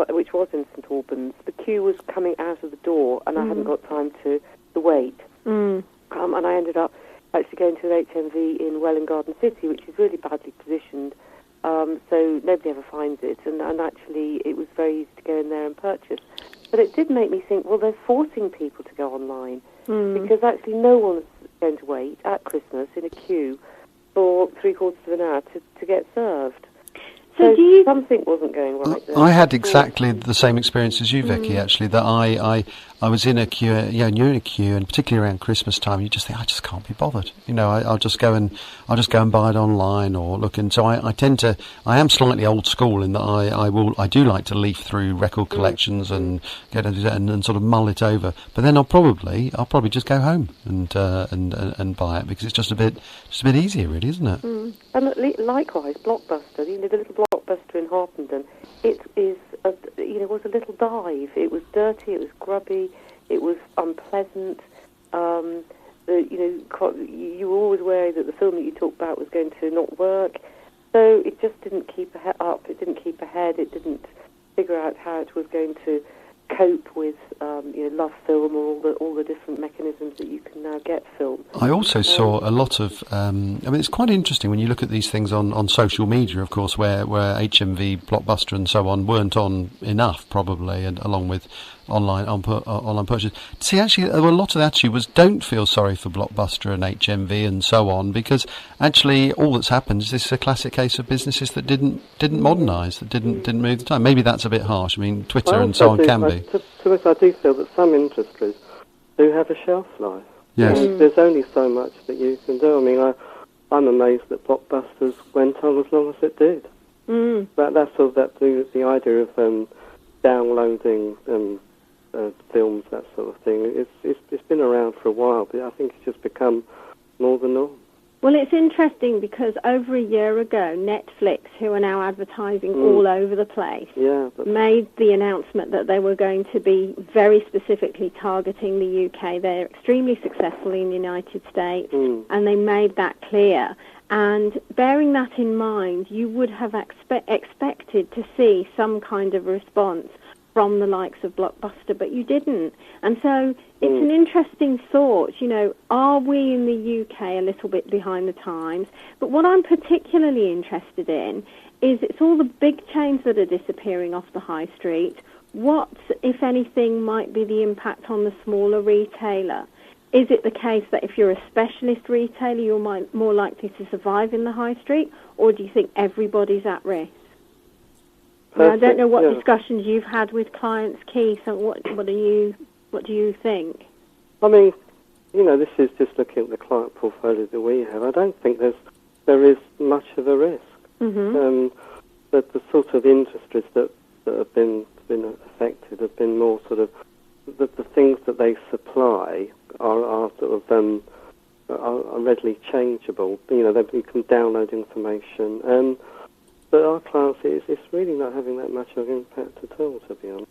which was in St Albans, the queue was coming out of the door and I hadn't got time to wait. And I ended up actually going to an HMV in Welwyn Garden City, which is really badly positioned, so nobody ever finds it. And actually, it was very easy to go in there and purchase. But it did make me think, well, they're forcing people to go online because actually no one's going to wait at Christmas in a queue for 3/4 of an hour to get served. So something wasn't going right there. I had exactly the same experience as you, Vicky, actually, that I was in a queue, and you're in a queue, and particularly around Christmas time, you just think, I just can't be bothered. I'll just go and buy it online or look. And so I am slightly old school in that I do like to leaf through record collections and get and sort of mull it over. But then I'll probably just go home and buy it because it's just a bit easier, really, isn't it? And likewise, Blockbuster, the little Blockbuster in Harpenden, it is was a little dive. It was dirty, it was grubby, it was unpleasant. you were always wary that the film that you talked about was going to not work. So it just didn't keep up. It didn't keep ahead. It didn't figure out how it was going to cope with love film or all the different mechanisms that you can now get film. I also saw a lot of it's quite interesting when you look at these things on social media, of course, where HMV, Blockbuster and so on weren't on enough probably, and along with online purchase. See, actually a lot of that actually was don't feel sorry for Blockbuster and HMV and so on, because actually all that's happened is this is a classic case of businesses that didn't modernise, that didn't move the time. Maybe that's a bit harsh. I mean, Twitter and so on can be. I do feel that some industries do have a shelf life. Yes. There's only so much that you can do. I mean, I'm amazed that Blockbusters went on as long as it did. That's sort of the idea of downloading films, that sort of thing. It's been around for a while, but I think it's just become more the norm. Well, it's interesting because over a year ago, Netflix, who are now advertising all over the place, made the announcement that they were going to be very specifically targeting the UK. They're extremely successful in the United States, and they made that clear. And bearing that in mind, you would have expected to see some kind of response from the likes of Blockbuster, but you didn't. And so it's an interesting thought, are we in the UK a little bit behind the times? But what I'm particularly interested in is it's all the big chains that are disappearing off the high street. What, if anything, might be the impact on the smaller retailer? Is it the case that if you're a specialist retailer, you're more likely to survive in the high street, or do you think everybody's at risk? Now, I don't know what discussions you've had with clients, Keith. So what do you think? I mean, this is just looking at the client portfolio that we have. I don't think there is much of a risk. But the sort of industries that have been affected have been more sort of the things that they supply are sort of are readily changeable. You can download information. But our clients, it's really not having that much of an impact at all, to be honest.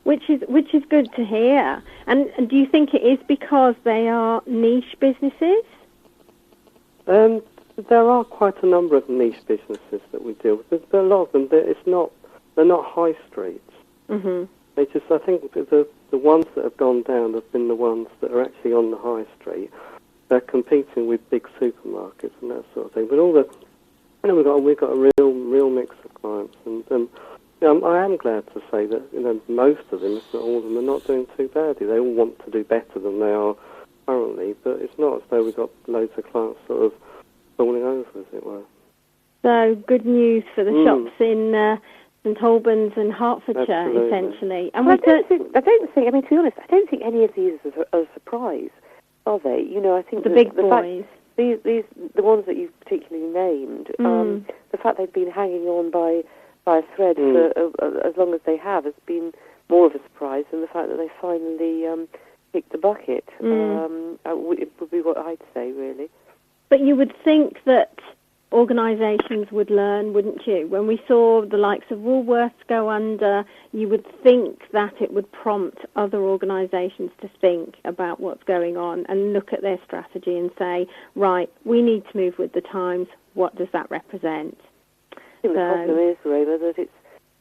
Which is good to hear. And do you think it is because they are niche businesses? There are quite a number of niche businesses that we deal with. But a lot of them, they're not high streets. They just, I think, the ones that have gone down have been the ones that are actually on the high street. They're competing with big supermarkets and that sort of thing. But all the we've got a real mix of clients, and I am glad to say that most of them, if not all of them, are not doing too badly. They all want to do better than they are currently, but it's not as though we've got loads of clients sort of falling over, as it were. So good news for the shops in St Albans and Hertfordshire, Absolutely. Essentially. And I don't think. I mean, to be honest, I don't think any of these are a surprise, are they? I think the big boys. The ones that you've particularly named, the fact they've been hanging on by a thread for as long as they have has been more of a surprise than the fact that they finally kicked the bucket. It would be what I'd say, really. But you would think that organisations would learn, wouldn't you? When we saw the likes of Woolworths go under, you would think that it would prompt other organisations to think about what's going on and look at their strategy and say, right, we need to move with the times. What does that represent? I think the problem is, Rayla, that it's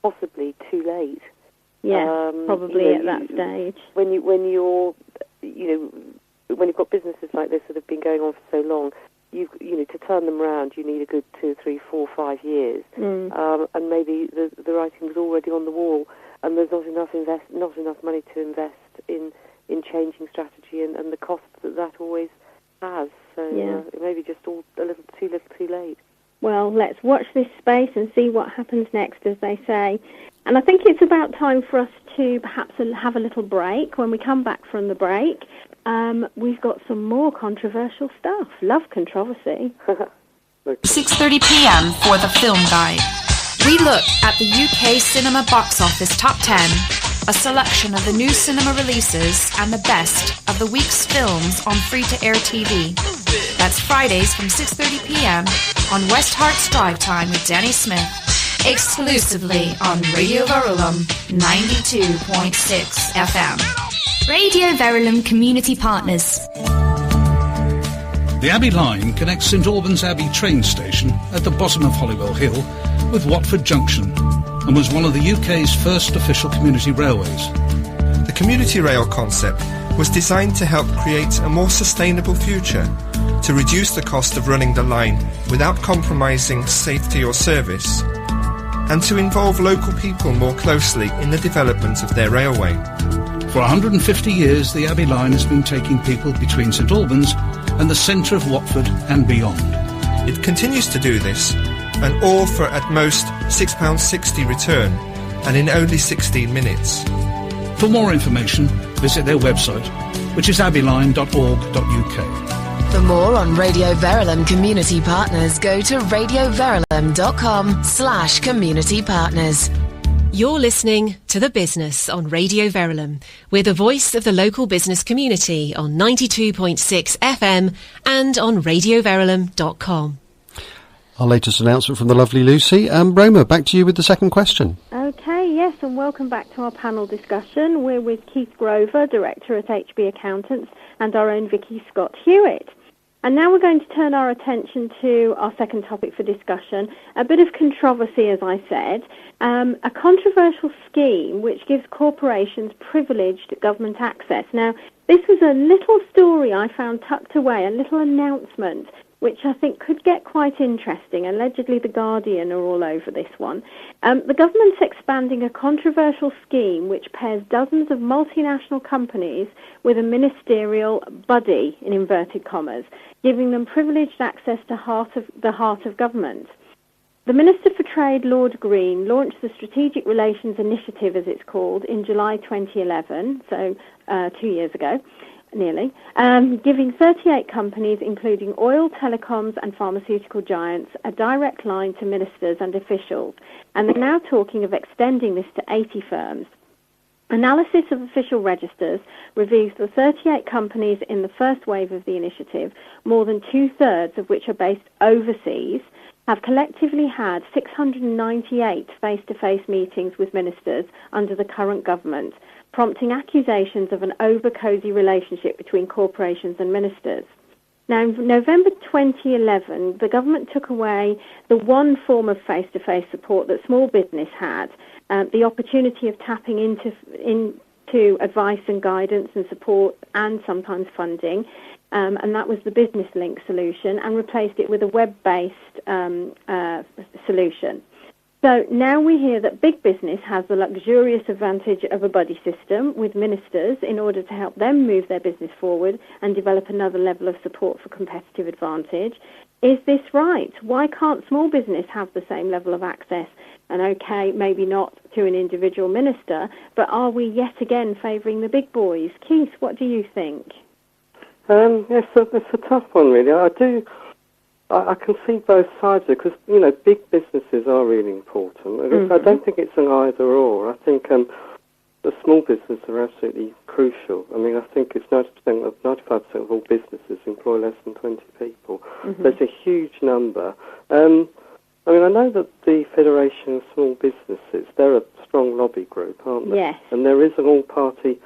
possibly too late. Yeah, probably at that stage. When you've got businesses like this that have been going on for so long, to turn them around, you need a good 2, 3, 4, 5 years, and maybe the writing was already on the wall, and there's not enough money to invest in changing strategy and the costs that always has. So it may be just all a little too late. Well, let's watch this space and see what happens next, as they say. And I think it's about time for us to perhaps have a little break. When we come back from the break, we've got some more controversial stuff. Love controversy. 6:30 p.m. for the Film Guide. We look at the UK cinema box office top 10, a selection of the new cinema releases and the best of the week's films on free-to-air TV. That's Fridays from 6:30 p.m. on West Hart's Drive Time with Danny Smith, exclusively on Radio Verulam 92.6 FM. Radio Verulam Community Partners. The Abbey Line connects St Albans Abbey train station at the bottom of Holywell Hill with Watford Junction and was one of the UK's first official community railways. The community rail concept was designed to help create a more sustainable future, to reduce the cost of running the line without compromising safety or service, and to involve local people more closely in the development of their railway. For 150 years, the Abbey Line has been taking people between St Albans and the centre of Watford and beyond. It continues to do this, and all for at most £6.60 return, and in only 16 minutes. For more information, visit their website, which is abbeyline.org.uk. For more on Radio Verulam Community Partners, go to radioverulam.com/community partners. You're listening to The Business on Radio Verulam. We're the voice of the local business community on 92.6 FM and on radioverulam.com. Our latest announcement from the lovely Lucy. Roma, back to you with the second question. Okay, yes, and welcome back to our panel discussion. We're with Keith Grover, Director at HB Accountants, and our own Vicky Scott Hewitt. And now we're going to turn our attention to our second topic for discussion, a bit of controversy, as I said, a controversial scheme which gives corporations privileged government access. Now, this was a little story I found tucked away, a little announcement, which I think could get quite interesting. Allegedly, The Guardian are all over this one. The government's expanding a controversial scheme which pairs dozens of multinational companies with a ministerial buddy, in inverted commas, giving them privileged access to the heart of government. The Minister for Trade, Lord Green, launched the Strategic Relations Initiative, as it's called, in July 2011, so 2 years ago, nearly, giving 38 companies, including oil, telecoms and pharmaceutical giants, a direct line to ministers and officials. And they're now talking of extending this to 80 firms. Analysis of official registers reveals the 38 companies in the first wave of the initiative, more than two-thirds of which are based overseas, have collectively had 698 face-to-face meetings with ministers under the current government, prompting accusations of an over-cosy relationship between corporations and ministers. Now, in November 2011, the government took away the one form of face-to-face support that small business had, the opportunity of tapping into advice and guidance and support and sometimes funding, and that was the Business Link solution, and replaced it with a web-based solution. So now we hear that big business has the luxurious advantage of a buddy system with ministers in order to help them move their business forward and develop another level of support for competitive advantage. Is this right? Why can't small business have the same level of access? And okay, maybe not to an individual minister, but are we yet again favouring the big boys? Keith, what do you think? Yes, it's a tough one, really. I can see both sides of it, because, big businesses are really important. I don't think it's an either-or. I think the small businesses are absolutely crucial. I mean, I think it's 95% of all businesses employ less than 20 people. Mm-hmm. There's a huge number. I know that the Federation of Small Businesses, they're a strong lobby group, aren't they? Yes. And there is an all-party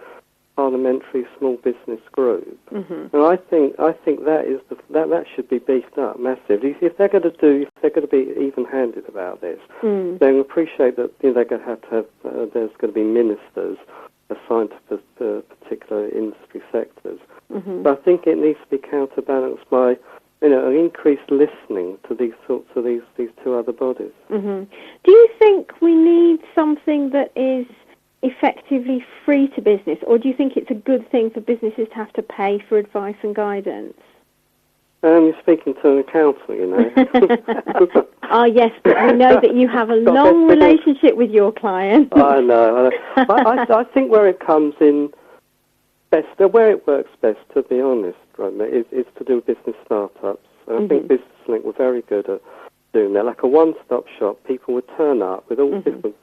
parliamentary small business group, and I think that should be beefed up massively. If they're going to be even-handed about this, then appreciate that they're going to have there's going to be ministers assigned to particular industry sectors. But I think it needs to be counterbalanced by an increased listening to these two other bodies. Do you think we need something that is effectively free to business, or do you think it's a good thing for businesses to have to pay for advice and guidance? You're speaking to an accountant, Oh, yes, but we know that you have a long relationship with your clients. I know. I think where it comes in best, where it works best, to be honest, right, is to do business startups. I think Business Link were very good at doing that. Like a one-stop shop, people would turn up with all different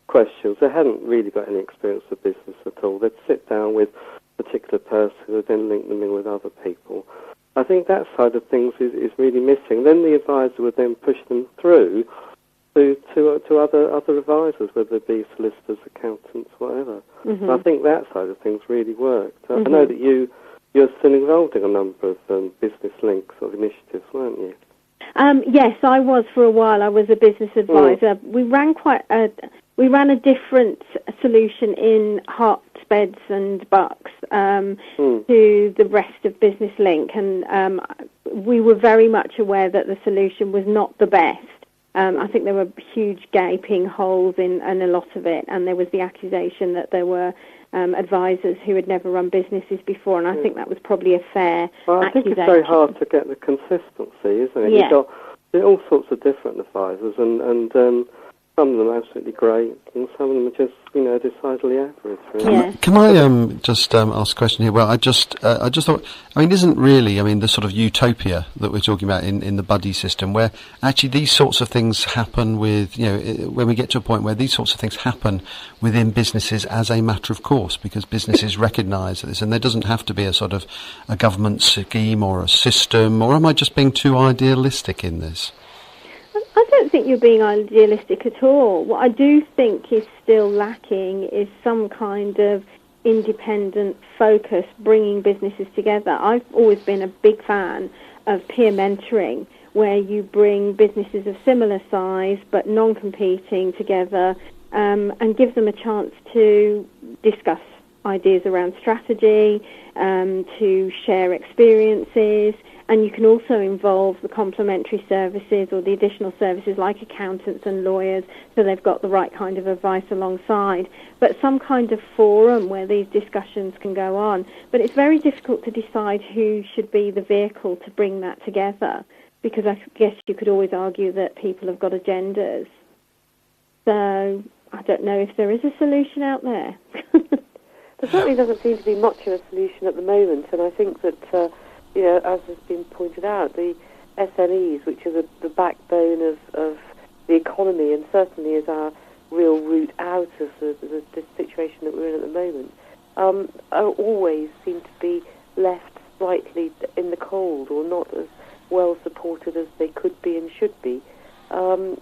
questions. They hadn't really got any experience of business at all. They'd sit down with a particular person who would then link them in with other people. I think that side of things is really missing. Then the advisor would then push them through to other advisors, whether it be solicitors, accountants, whatever. I think that side of things really worked. I know that you you're still involved in a number of Business Link sort of initiatives, weren't you? Yes, I was for a while. I was a business advisor. We ran a different solution in Herts, Beds and Bucks to the rest of Business Link, and we were very much aware that the solution was not the best. I think there were huge gaping holes in a lot of it, and there was the accusation that there were advisors who had never run businesses before, and I think that was probably a fair accusation. I think it's very hard to get the consistency, isn't it? Yeah. You've got all sorts of different advisors, and some of them are absolutely great, and some of them are just, decidedly average. Really. Can I just ask a question here? Well, I just thought, isn't really, the sort of utopia that we're talking about in the buddy system, where actually these sorts of things happen with, when we get to a point where these sorts of things happen within businesses as a matter of course, because businesses recognise this, and there doesn't have to be a sort of a government scheme or a system, or am I just being too idealistic in this? I don't think you're being idealistic at all. What I do think is still lacking is some kind of independent focus, bringing businesses together. I've always been a big fan of peer mentoring, where you bring businesses of similar size but non-competing together and give them a chance to discuss ideas around strategy, to share experiences. And you can also involve the complementary services or the additional services like accountants and lawyers, so they've got the right kind of advice alongside. But some kind of forum where these discussions can go on. But it's very difficult to decide who should be the vehicle to bring that together, because I guess you could always argue that people have got agendas. So I don't know if there is a solution out there. There certainly doesn't seem to be much of a solution at the moment, and I think that... as has been pointed out, the SMEs, which are the backbone of the economy and certainly is our real route out of the situation that we're in at the moment, always seem to be left slightly in the cold or not as well supported as they could be and should be. And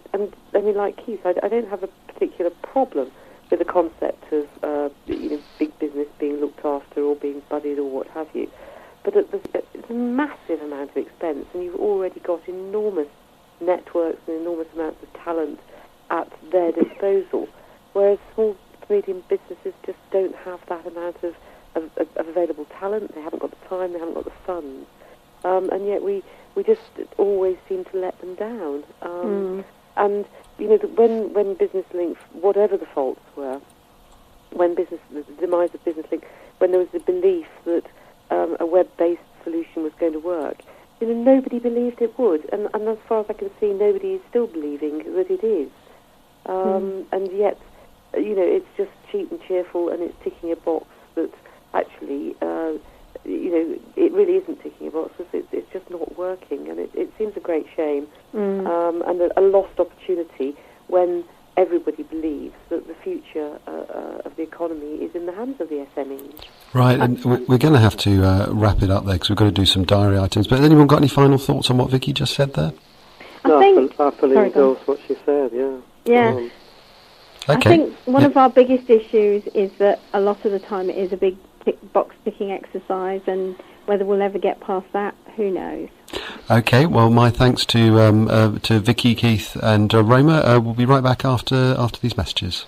like Keith, I don't have a particular problem with the concept of big business being looked after or being buddied or what have you. But it's a massive amount of expense, and you've already got enormous networks and enormous amounts of talent at their disposal, whereas small to medium businesses just don't have that amount of available talent. They haven't got the time, they haven't got the funds, and yet we just always seem to let them down. And when Business Link, whatever the faults were, the demise of Business Link, when there was the belief that a web-based solution was going to work, nobody believed it would, and as far as I can see, nobody is still believing that it is. And yet, it's just cheap and cheerful, and it's ticking a box that actually, it really isn't ticking a box, because it's just not working, and it seems a great shame, and a lost opportunity when everybody believes that the future of the economy is in the hands of the SMEs. Right, and we're going to have to wrap it up there, because we've got to do some diary items. But has anyone got any final thoughts on what Vicky just said there? I fully endorse what she said, yeah. Yeah. Okay. I think one of our biggest issues is that a lot of the time it is a big box-ticking exercise, and whether we'll ever get past that, who knows? Okay, well, my thanks to Vicky, Keith and Roma. We'll be right back after these messages.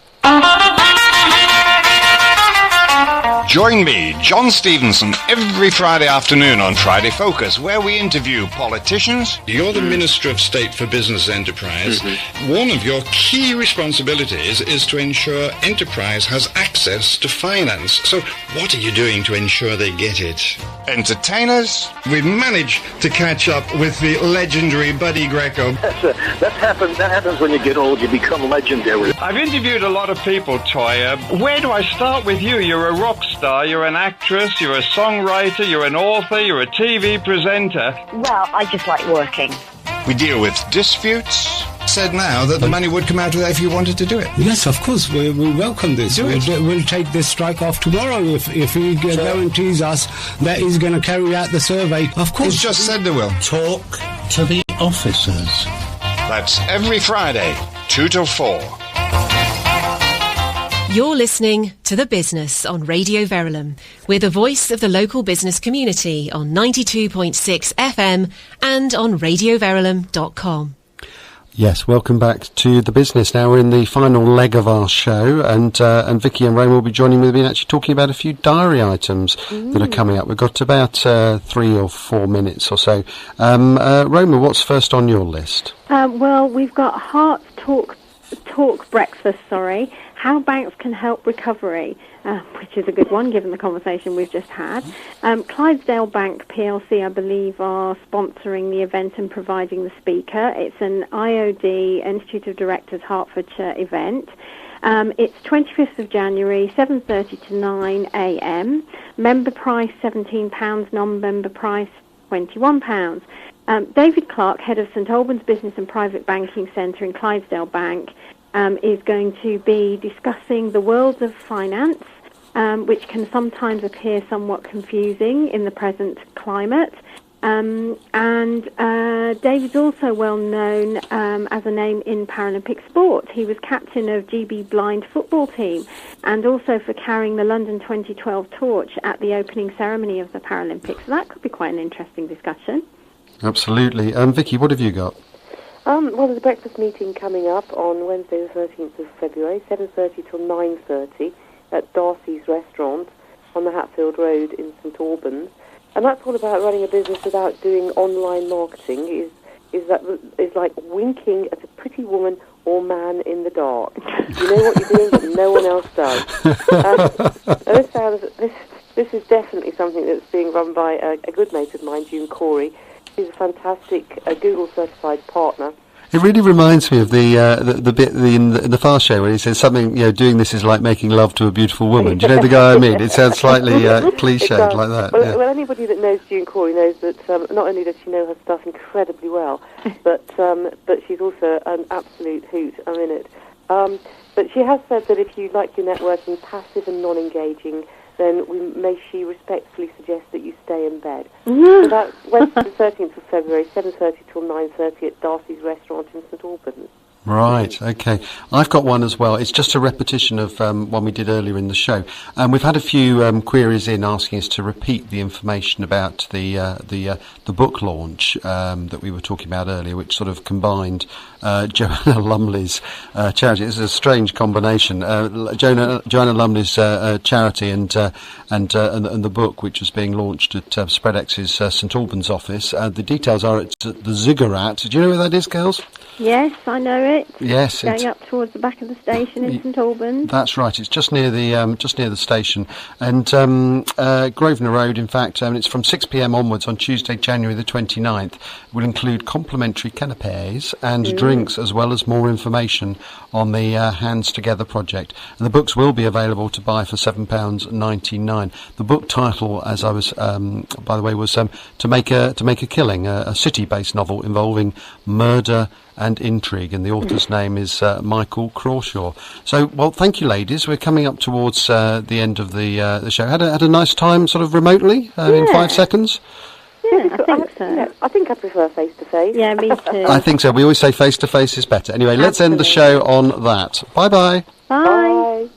Join me, John Stevenson, every Friday afternoon on Friday Focus, where we interview politicians. You're the Minister of State for Business Enterprise. Mm-hmm. One of your key responsibilities is to ensure enterprise has access to finance. So what are you doing to ensure they get it? Entertainers. We've managed to catch up with the legendary Buddy Greco. That happens when you get old. You become legendary. I've interviewed a lot of people, Toya. Where do I start with you? You're a rock star, you're an actress, you're a songwriter, you're an author, you're a TV presenter. Well, I just like working. We deal with disputes. Said now that the money would come out of there if you wanted to do it. Yes, of course. We welcome this. We'll take this strike off tomorrow if he guarantees us that he's going to carry out the survey. Of course. He's just said they will. Talk to the officers. That's every Friday, 2 till 4. You're listening to The Business on Radio Verulam. We're the voice of the local business community on 92.6 FM and on radioverulam.com. Yes, welcome back to The Business. Now we're in the final leg of our show, and Vicky and Roma will be joining with me and actually talking about a few diary items that are coming up. We've got about 3 or 4 minutes or so. Roma, what's first on your list? Well, we've got Heart Talk Breakfast, how banks can help recovery, which is a good one given the conversation we've just had. Clydesdale Bank PLC, I believe, are sponsoring the event and providing the speaker. It's an IOD, Institute of Directors, Hertfordshire event. It's 25th of January, 7:30 to 9 a.m. Member price £17, non-member price £21. David Clark, head of St Albans Business and Private Banking Centre in Clydesdale Bank, is going to be discussing the world of finance, which can sometimes appear somewhat confusing in the present climate. David's also well known as a name in Paralympic sport. He was captain of GB Blind football team and also for carrying the London 2012 torch at the opening ceremony of the Paralympics. So that could be quite an interesting discussion. Absolutely. Vicky, what have you got? Well, there's a breakfast meeting coming up on Wednesday the 13th of February, 7:30 till 9:30 at Darcy's Restaurant on the Hatfield Road in St Albans. And that's all about running a business without doing online marketing. Is like winking at a pretty woman or man in the dark. You know what you're doing, but no one else does. This is definitely something that's being run by a good mate of mine, June Corey. He's a fantastic Google-certified partner. It really reminds me of the bit in the Fast Show where he says something, doing this is like making love to a beautiful woman. Do you know the guy I mean? It sounds slightly cliched like that. Well, well, anybody that knows June Corey knows that not only does she know her stuff incredibly well, but she's also an absolute hoot. I'm in it. But she has said that if you like your networking passive and non-engaging, then she respectfully suggest that you stay in bed. So that's Wednesday the 13th of February, 7:30 till 9:30 at Darcy's Restaurant in St Albans. Right, okay. I've got one as well. It's just a repetition of one we did earlier in the show. We've had a few queries in asking us to repeat the information about the book launch that we were talking about earlier, which sort of combined Joanna Lumley's charity. It's a strange combination. Joanna Lumley's charity and the book, which was being launched at Spreadex's St Albans office. The details are it's at the Ziggurat. Do you know where that is, girls? Yes, I know it. Yes, going up towards the back of the station in St Albans. That's right. It's just near the station, and Grosvenor Road. In fact, and it's from 6 p.m. onwards on Tuesday, January the 29th. Will include complimentary canapés and drinks, as well as more information on the Hands Together project. And the books will be available to buy for £7.99. The book title, as I was, by the way, was to make a killing, a city-based novel involving murder and intrigue, and the author's name is Michael Crawshaw. So, well, thank you, ladies. We're coming up towards the end of the show. Had a nice time, sort of remotely, in 5 seconds. Yeah, I think so. I think I prefer face-to-face. Yeah, me too. I think so. We always say face-to-face is better. Anyway, let's end the show on that. Bye-bye. Bye.